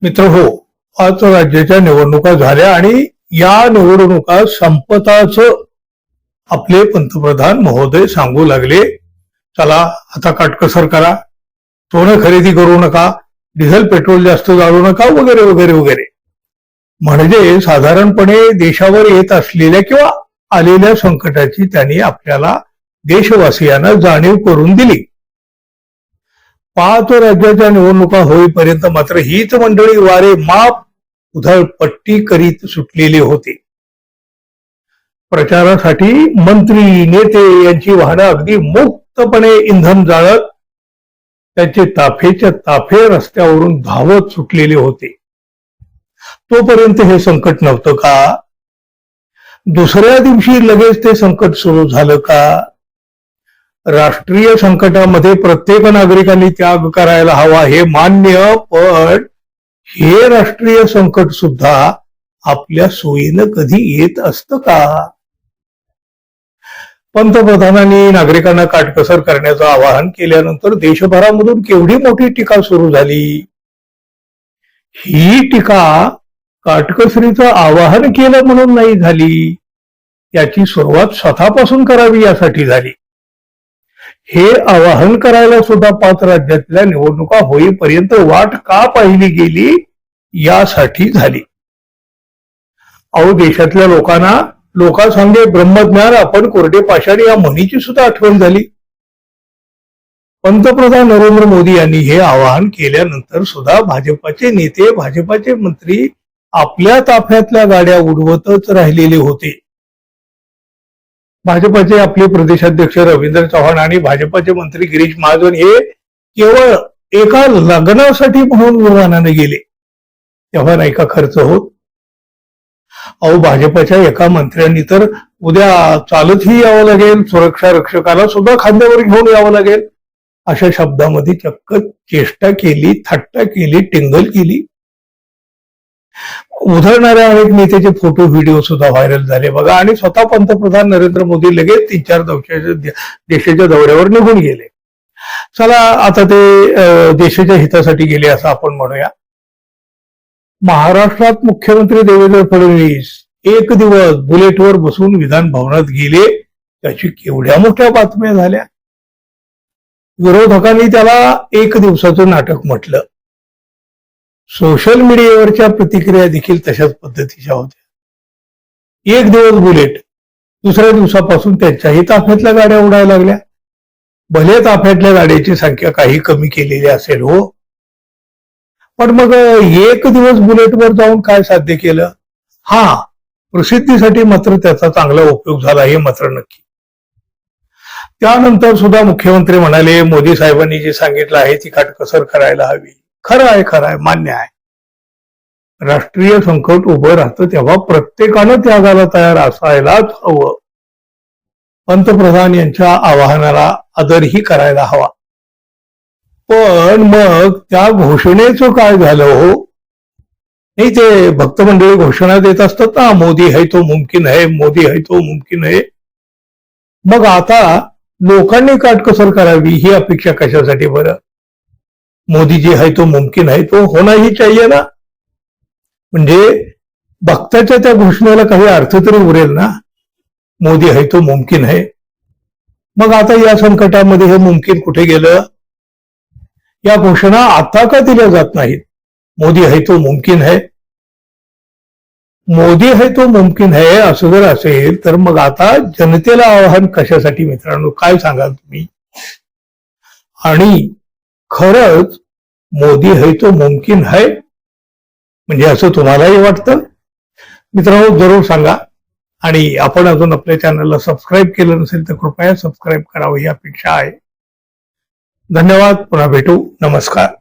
मित्र हो, 5 राज्याच्या निवडणुका झाल्या आणि या निवडणुका संपताच आपले पंतप्रधान महोदय सांगू लागले, चला आता काटकसर करा, सोनं खरेदी करू नका, डिझेल पेट्रोल जास्त जाळू नका, वगैरे वगैरे वगैरे. म्हणजे साधारणपणे देशावर येत असलेल्या किंवा आलेल्या संकटाची त्यांनी आपल्याला देशवासियांना जाणीव करून दिली. 5 राज्याच्या निवडणुका होईपर्यंत मात्र हीच मंडळी वारे माप उधळपट्टी करीत सुटलेली होती. प्रचारासाठी मंत्री नेते यांची वाहनं अगदी मुक्तपणे इंधन जाळत त्यांचे ताफेच्या ताफे रस्त्यावरून धावत सुटलेले होते. तोपर्यंत हे संकट नव्हतं का? दुसऱ्या दिवशी लगेच ते संकट सुरू झालं का? राष्ट्रीय संकटामध्ये प्रत्येक नागरिकांनी त्याग करायला हवा हे मान्य, पण हे राष्ट्रीय संकट सुद्धा आपल्या सोयीनं कधी येत असतं का? पंतप्रधानांनी नागरिकांना काटकसर करण्याचं आवाहन केल्यानंतर देशभरामधून केवढी मोठी टीका सुरू झाली. ही टीका काटकसरीचं आवाहन केलं म्हणून नाही झाली, याची सुरुवात स्वतःपासून करावी यासाठी झाली. हे आवाहन करायला सुद्धा 5 राज्यातल्या निवडणुका होईपर्यंत वाट का पाहिली गेली यासाठी झाली. अहो, देशातल्या लोकांना लोकांसांगे ब्रह्मज्ञान आपण कोरडे पाषाण या म्हणीची सुद्धा आठवण झाली. पंतप्रधान नरेंद्र मोदी यांनी हे आवाहन केल्यानंतर सुद्धा भाजपाचे नेते, भाजपाचे मंत्री आपल्या ताफ्यातल्या गाड्या उडवतच राहिलेले होते. भाजपाचे आपले प्रदेशाध्यक्ष रवींद्र चव्हाण आणि भाजपाचे मंत्री गिरीश महाजन हे केवळ एका लग्नासाठी म्हणून विमानाने गेले, तेव्हा नाही का खर्च होत? अहो, भाजपाच्या एका मंत्र्यांनी तर उद्या चालतही यावं लागेल, सुरक्षा रक्षकाला सुद्धा खांद्यावर घेऊन यावं लागेल, अशा शब्दामध्ये चक्क चेष्टा केली, थट्टा केली, टिंगल केली. उधळणाऱ्या अनेक नेत्याचे फोटो व्हिडिओ सुद्धा व्हायरल झाले बघा. आणि स्वतः पंतप्रधान नरेंद्र मोदी लगेच 3-4 देशाच्या दौऱ्यावर निघून गेले. चला आता ते देशाच्या हितासाठी गेले असं आपण म्हणूया. महाराष्ट्रात मुख्यमंत्री देवेंद्र फडणवीस एक दिवस बुलेटवर बसून विधान भवनात गेले, त्याची केवढ्या मोठ्या बातम्या झाल्या. विरोधकांनी त्याला एक दिवसाचं नाटक म्हटलं. सोशल मीडियावरच्या प्रतिक्रिया देखील तशाच पद्धतीच्या होत्या. एक दिवस बुलेट, दुसऱ्या दिवसापासून त्यांच्याही ताफ्यातल्या गाड्या उडायला लागल्या. भले ताफ्यातल्या गाड्याची संख्या काही कमी केलेली असेल हो, पण मग एक दिवस बुलेटवर जाऊन काय साध्य केलं? हा, प्रसिद्धीसाठी मात्र त्याचा चांगला उपयोग झाला हे मात्र नक्की. त्यानंतर सुद्धा मुख्यमंत्री म्हणाले, मोदी साहेबांनी जे सांगितलं आहे ती काटकसर करायला हवी. खरं आहे, मान्य आहे. राष्ट्रीय संकट उभं राहतं तेव्हा प्रत्येकानं त्यागाला तयार असायलाच हवं. पंतप्रधान यांच्या आवाहनाला आदरही करायला हवा. पण मग त्या घोषणेचं काय झालं हो? नाही, ते भक्त मंडळी घोषणा देत असतात ना, मोदी है तो मुमकिन है, मोदी है तो मुमकिन है. मग आता लोकांनी काटकसर करावी ही अपेक्षा कशासाठी बरं? मोदी जी है तो मुमकिन है तो होना ही चाहिए ना. म्हणजे भक्ताच्या त्या घोषणेला काही अर्थ तरी उरेल ना. मोदी है तो मुमकिन है. मग आता या संकटामध्ये हे मुमकिन कुठे गेलं? या घोषणा आता का दिल्या जात नाहीत? मोदी है तो मुमकिन है, मोदी है तो मुमकिन है असं जर असेल तर मग आता जनतेला आवाहन कशासाठी मित्रांनो, काय सांगाल तुम्ही? आणि खरंच मोदी है तो मुमकिन है म्हणजे असं तुम्हालाही वाटतं? मित्रांनो, जरूर सांगा. आणि आपण अजून आपल्या चॅनलला सबस्क्राईब केलं नसेल तर कृपया सबस्क्राईब करावं ही अपेक्षा आहे. धन्यवाद. पुन्हा भेटू. नमस्कार.